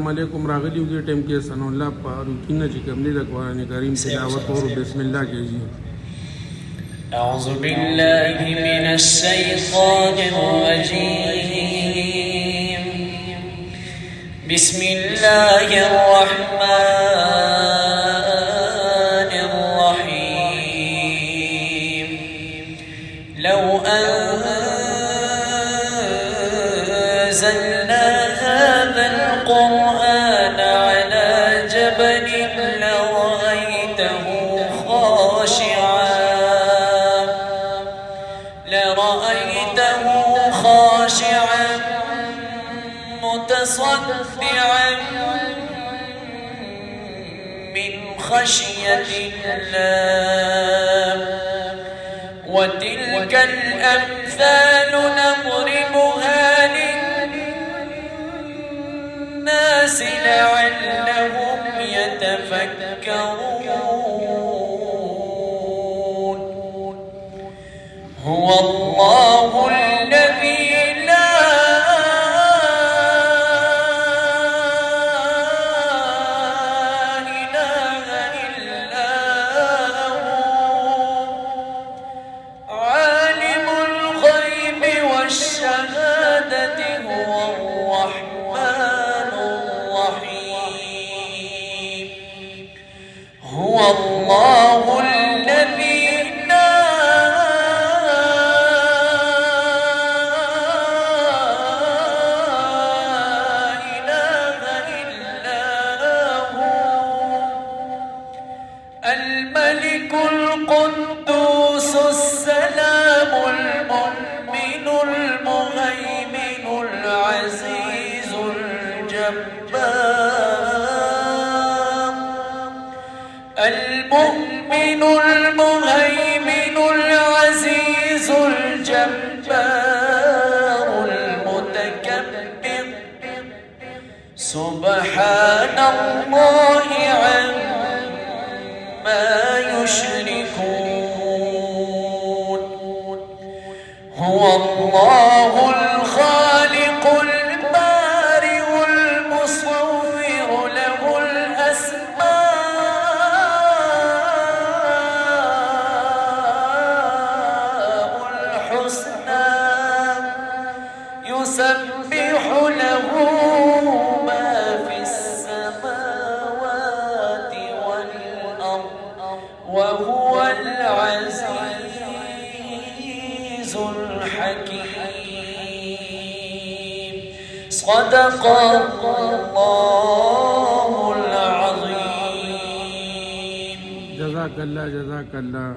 علیکم راغلی دې ټیم کې ثنا الله فاروقی نه چې کوم د قرآن کریم تلاوت اور بسم الله کېږي. أعوذ بالله من الشيطان الرجيم. بسم الله الرحمن الرحيم. لو أنزلنا هذا القرآن على جبل لرأيته خاشعا متصدعا من خشية الله. وتلك الأمثال نضربها للناس لعلهم يتفكرون. هو الله الذي لا إله إلا هو عالم الغيب والشهادة هو الرحمن الرحيم. هو الله الذي الملك القدوس السلام المؤمن المهيمن العزيز الجبار. المؤمن المهيمن العزيز الجبار المتكبر. سبحان الله عما يشركون. هو الله الخالق البارئ المصور له الأسماء الحسنى يسبح له ما في السماوات والأرض وهو العزيز الحكيم. صدق الله العظيم. جزاك الله.